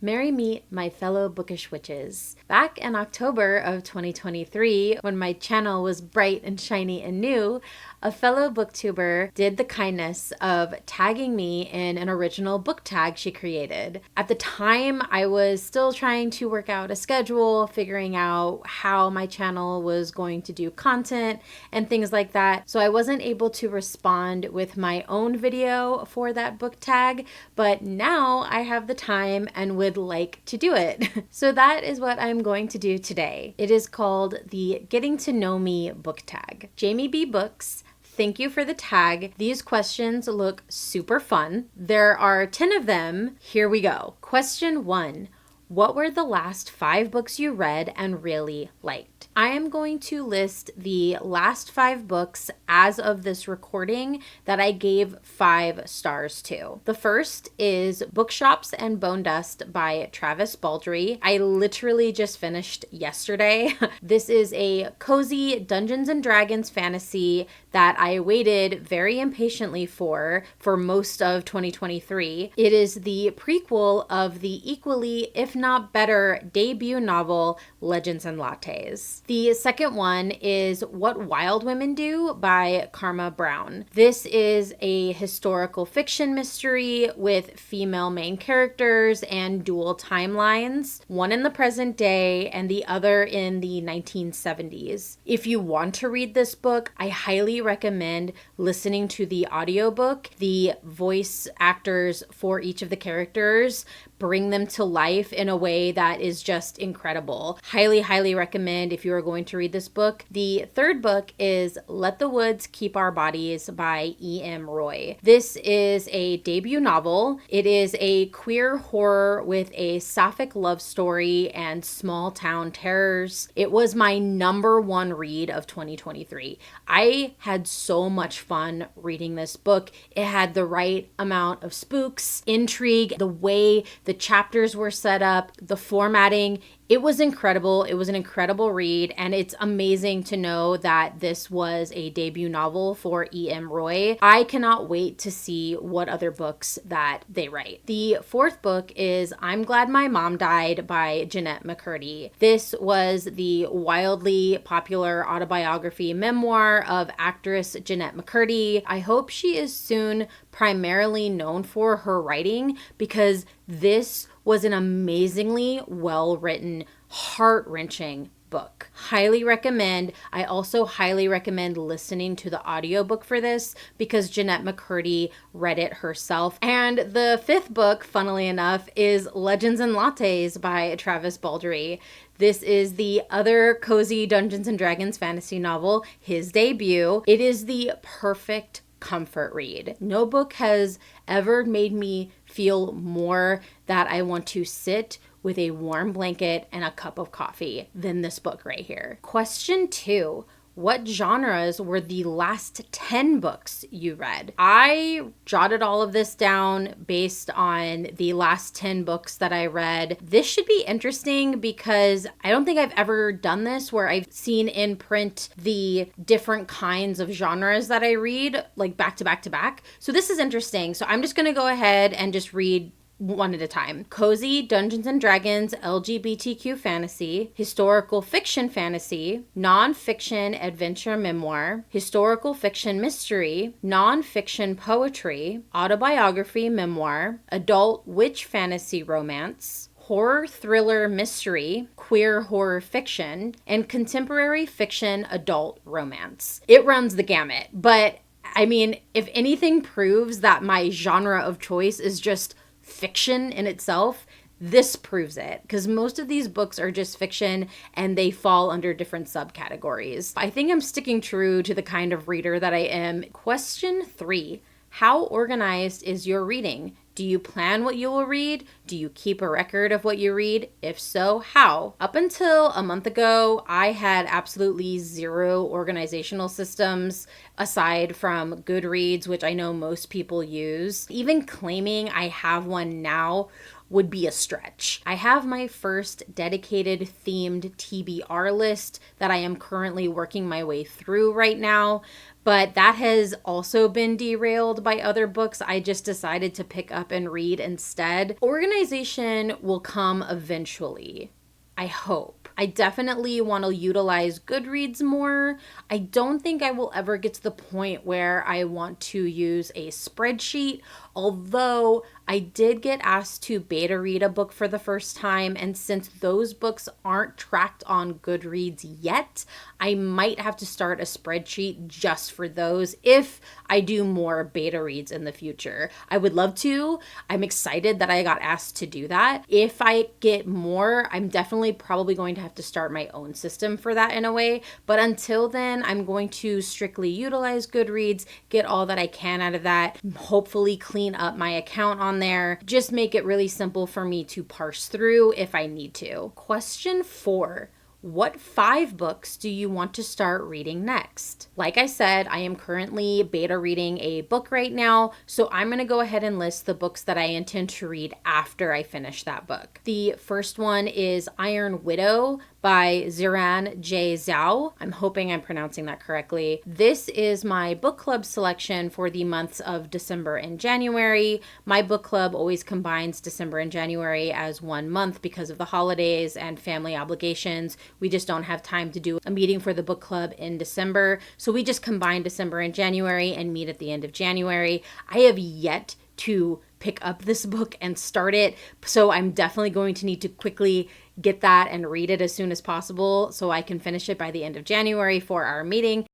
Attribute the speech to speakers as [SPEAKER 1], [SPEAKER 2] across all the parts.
[SPEAKER 1] Merry meet my fellow bookish witches. Back in October of 2023, when my channel was bright and shiny and new, a fellow booktuber did the kindness of tagging me in an original book tag she created. At the time, I was still trying to work out a schedule, figuring out how my channel was going to do content and things like that. So I wasn't able to respond with my own video for that book tag, but now I have the time and would like to do it. So that is what I'm going to do today. It is called the Getting to Know Me book tag. Jamie B. Books, thank you for the tag. These questions look super fun. There are 10 of them. Here we go. Question 1. What were the last 5 books you read and really liked? I am going to list the last 5 books as of this recording that I gave 5 stars to. The first is Bookshops and Bonedust by Travis Baldree. I literally just finished yesterday. This is a cozy Dungeons and Dragons fantasy that I waited very impatiently for most of 2023. It is the prequel of the equally, if not better, debut novel Legends and Lattes. The second one is What Wild Women Do by Karma Brown. This is a historical fiction mystery with female main characters and dual timelines, one in the present day and the other in the 1970s. If you want to read this book, I highly recommend listening to the audiobook. The voice actors for each of the characters bring them to life in a way that is just incredible. Highly recommend if you are going to read this book. The third book is Let the Woods Keep Our Bodies by E.M. Roy. This is a debut novel. It is a queer horror with a sapphic love story and small town terrors. It was my number 1 read of 2023. I had so much fun reading this book. It had the right amount of spooks, intrigue, the way the chapters were set up, the formatting. It was incredible. It was an incredible read, and it's amazing to know that this was a debut novel for E.M. Roy. I cannot wait to see what other books that they write. The fourth book is I'm Glad My Mom Died by Jennette McCurdy. This was the wildly popular autobiography memoir of actress Jennette McCurdy. I hope she is soon primarily known for her writing, because this was an amazingly well-written, heart-wrenching book. Highly recommend. I also highly recommend listening to the audiobook for this, because Jennette McCurdy read it herself. And the fifth book, funnily enough, is Legends and Lattes by Travis Baldree. This is the other cozy Dungeons and Dragons fantasy novel, his debut. It is the perfect comfort read. No book has ever made me feel more that I want to sit with a warm blanket and a cup of coffee than this book right here. Question 2. What genres were the last 10 books you read? I jotted all of this down based on the last 10 books that I read. This should be interesting because I don't think I've ever done this where I've seen in print the different kinds of genres that I read, like back to back to back. So this is interesting. So I'm just going to go ahead and just read one at a time. Cozy Dungeons and Dragons LGBTQ fantasy, historical fiction fantasy, non-fiction adventure memoir, historical fiction mystery, non-fiction poetry, autobiography memoir, adult witch fantasy romance, horror thriller mystery, queer horror fiction, and contemporary fiction adult romance. It runs the gamut, but I mean, if anything proves that my genre of choice is just fiction in itself, this proves it, because most of these books are just fiction and they fall under different subcategories. I think I'm sticking true to the kind of reader that I am. Question 3. How organized is your reading? Do you plan what you will read? Do you keep a record of what you read? If so, how? Up until a month ago, I had absolutely zero organizational systems aside from Goodreads, which I know most people use. Even claiming I have one now would be a stretch. I have my first dedicated themed TBR list that I am currently working my way through right now, but that has also been derailed by other books I just decided to pick up and read instead. Organization will come eventually, I hope. I definitely want to utilize Goodreads more. I don't think I will ever get to the point where I want to use a spreadsheet, although I did get asked to beta read a book for the first time, and since those books aren't tracked on Goodreads yet, I might have to start a spreadsheet just for those if I do more beta reads in the future. I would love to. I'm excited that I got asked to do that. If I get more, I'm definitely probably going to have to start my own system for that in a way, but until then, I'm going to strictly utilize Goodreads, get all that I can out of that, hopefully clean up my account on there, just make it really simple for me to parse through if I need to. Question 4. What 5 books do you want to start reading next? Like I said, I am currently beta reading a book right now, so I'm going to go ahead and list the books that I intend to read after I finish that book. The first one is Iron Widow by Xiran Zhao. I'm hoping I'm pronouncing that correctly. This is my book club selection for the months of December and January. My book club always combines December and January as one month because of the holidays and family obligations. We just don't have time to do a meeting for the book club in December, so we just combine December and January and meet at the end of January. I have yet to pick up this book and start it, so I'm definitely going to need to quickly get that and read it as soon as possible so I can finish it by the end of January for our meeting.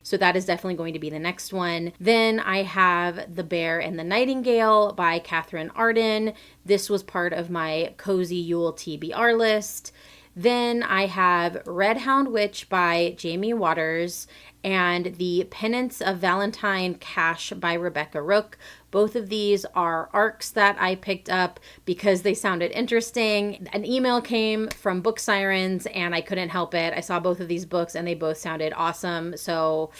[SPEAKER 1] So that is definitely going to be the next one. Then I have The Bear and the Nightingale by Katherine Arden. This was part of my Cozy Yule TBR list. Then I have Red Hound Witch by Jamie Waters and The Penance of Valentine Cash by Rebecca Rook. Both of these are arcs that I picked up because they sounded interesting. An email came from Book Sirens and I couldn't help it. I saw both of these books and they both sounded awesome. So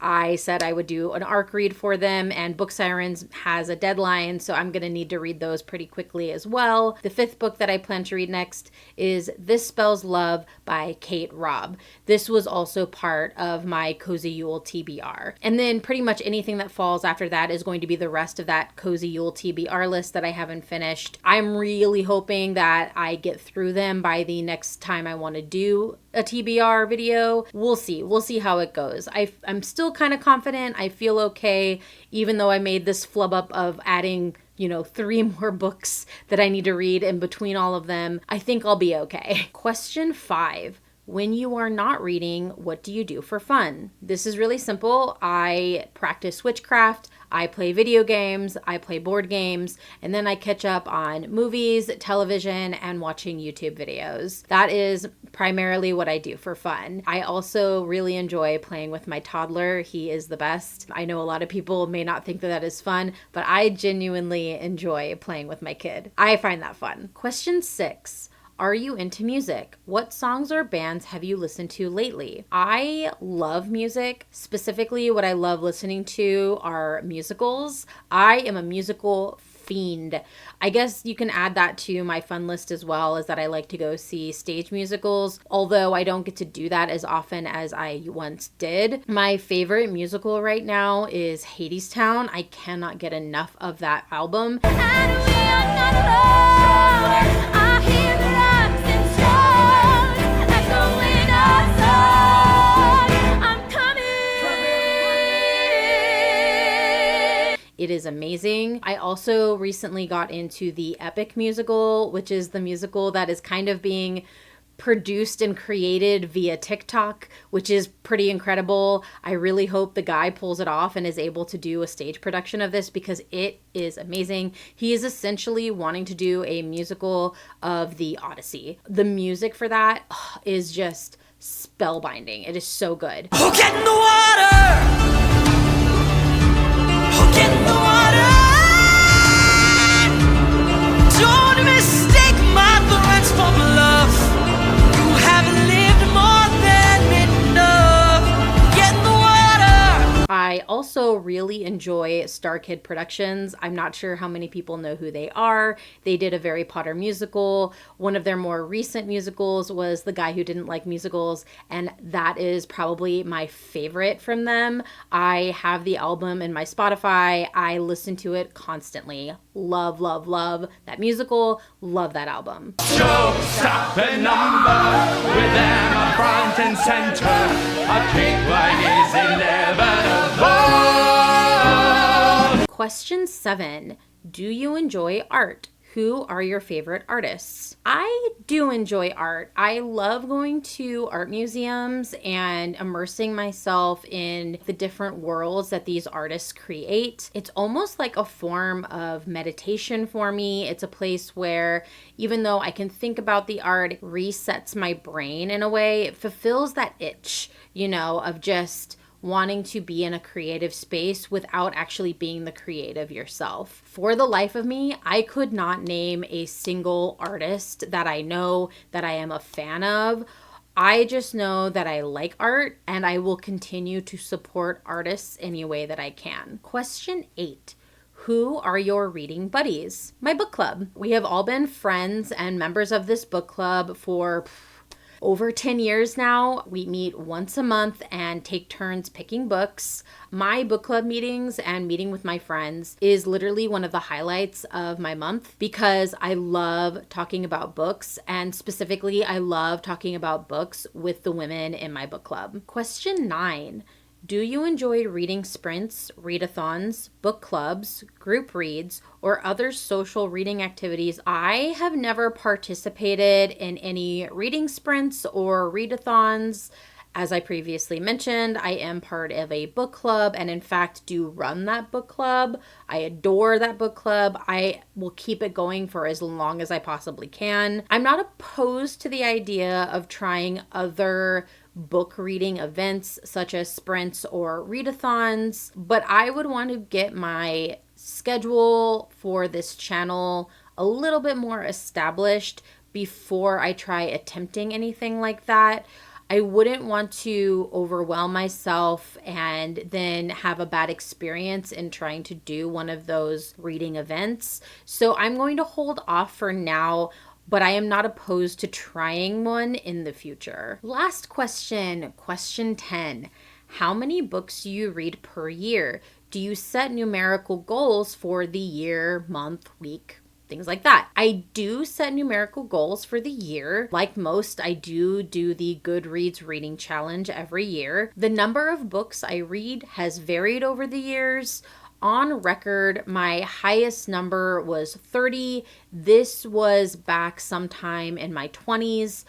[SPEAKER 1] I said I would do an arc read for them, and Book Sirens has a deadline, so I'm going to need to read those pretty quickly as well. The 5th book that I plan to read next is This Spells Love by Kate Robb. This was also part of my Cozy Yule TBR. And then pretty much anything that falls after that is going to be the rest of that Cozy Yule TBR list that I haven't finished. I'm really hoping that I get through them by the next time I want to do a TBR video. We'll see. We'll see how it goes. I'm still kind of confident. I feel okay, even though I made this flub up of adding 3 more books that I need to read in between all of them. I think I'll be okay. Question 5. When you are not reading, what do you do for fun? This is really simple. I practice witchcraft, I play video games, I play board games, and then I catch up on movies, television, and watching YouTube videos. That is primarily what I do for fun. I also really enjoy playing with my toddler. He is the best. I know a lot of people may not think that is fun, but I genuinely enjoy playing with my kid. I find that fun. Question 6. Are you into music? What songs or bands have you listened to lately? I love music. Specifically, what I love listening to are musicals. I am a musical fiend. I guess you can add that to my fun list as well, is that I like to go see stage musicals, although I don't get to do that as often as I once did. My favorite musical right now is Hadestown. I cannot get enough of that album. It is amazing. I also recently got into the Epic musical, which is the musical that is kind of being produced and created via TikTok, which is pretty incredible. I really hope the guy pulls it off and is able to do a stage production of this because it is amazing. He is essentially wanting to do a musical of the Odyssey. The music for that is just spellbinding. It is so good.
[SPEAKER 2] Oh, get in the water! Get in the water. Don't mistake my threats for love. You haven't lived more than enough. Get in the water.
[SPEAKER 1] I also also really enjoy Star Kid Productions. I'm not sure how many people know who they are. They did a Harry Potter musical. One of their more recent musicals was The Guy Who Didn't Like Musicals, and that is probably my favorite from them. I have the album in my Spotify. I listen to it constantly. Love, love, love that musical. Love that album.
[SPEAKER 2] Show, stop, and number with them up front and center. A big one is inevitable.
[SPEAKER 1] Question 7. Do you enjoy art? Who are your favorite artists? I do enjoy art. I love going to art museums and immersing myself in the different worlds that these artists create. It's almost like a form of meditation for me. It's a place where even though I can think about the art, it resets my brain in a way. It fulfills that itch, of just wanting to be in a creative space without actually being the creative yourself. For the life of me, I could not name a single artist that I know that I am a fan of. I just know that I like art and I will continue to support artists any way that I can. Question 8. Who are your reading buddies? My book club. We have all been friends and members of this book club for over 10 years now. We meet once a month and take turns picking books. My book club meetings and meeting with my friends is literally one of the highlights of my month because I love talking about books, and specifically I love talking about books with the women in my book club. Question 9. Do you enjoy reading sprints, readathons, book clubs, group reads, or other social reading activities? I have never participated in any reading sprints or readathons. As I previously mentioned, I am part of a book club and in fact do run that book club. I adore that book club. I will keep it going for as long as I possibly can. I'm not opposed to the idea of trying other book reading events such as sprints or readathons, but I would want to get my schedule for this channel a little bit more established before I try attempting anything like that. I wouldn't want to overwhelm myself and then have a bad experience in trying to do one of those reading events. So I'm going to hold off for now, but I am not opposed to trying one in the future. Last question, question 10. How many books do you read per year? Do you set numerical goals for the year, month, week, things like that? I do set numerical goals for the year. Like most, I do the Goodreads reading challenge every year. The number of books I read has varied over the years. On record, my highest number was 30. This was back sometime in my 20s.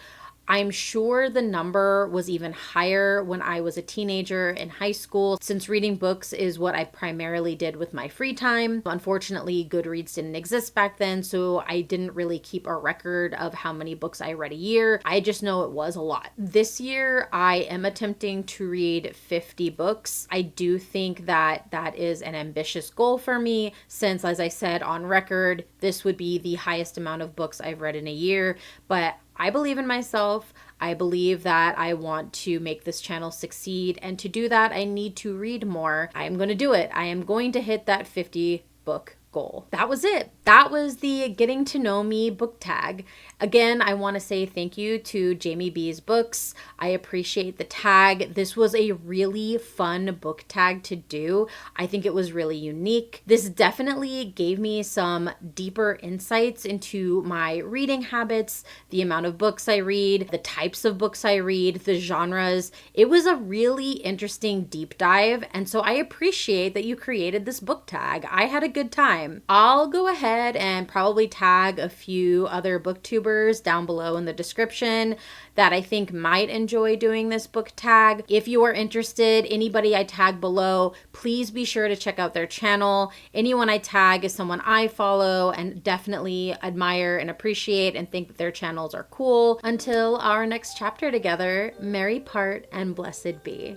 [SPEAKER 1] I'm sure the number was even higher when I was a teenager in high school, since reading books is what I primarily did with my free time. Unfortunately, Goodreads didn't exist back then, so I didn't really keep a record of how many books I read a year. I just know it was a lot. This year, I am attempting to read 50 books. I do think that that is an ambitious goal for me, since, as I said on record, this would be the highest amount of books I've read in a year, but I believe in myself. I believe that I want to make this channel succeed. And to do that, I need to read more. I am going to do it. I am going to hit that 50 book goal. That was it. That was the Getting to Know Me book tag. Again, I want to say thank you to Jamie B's Books. I appreciate the tag. This was a really fun book tag to do. I think it was really unique. This definitely gave me some deeper insights into my reading habits, the amount of books I read, the types of books I read, the genres. It was a really interesting deep dive, and so I appreciate that you created this book tag. I had a good time. I'll go ahead and probably tag a few other booktubers down below in the description that I think might enjoy doing this book tag. If you are interested, anybody I tag below, please be sure to check out their channel. Anyone I tag is someone I follow and definitely admire and appreciate and think that their channels are cool. Until our next chapter together, merry part and blessed be.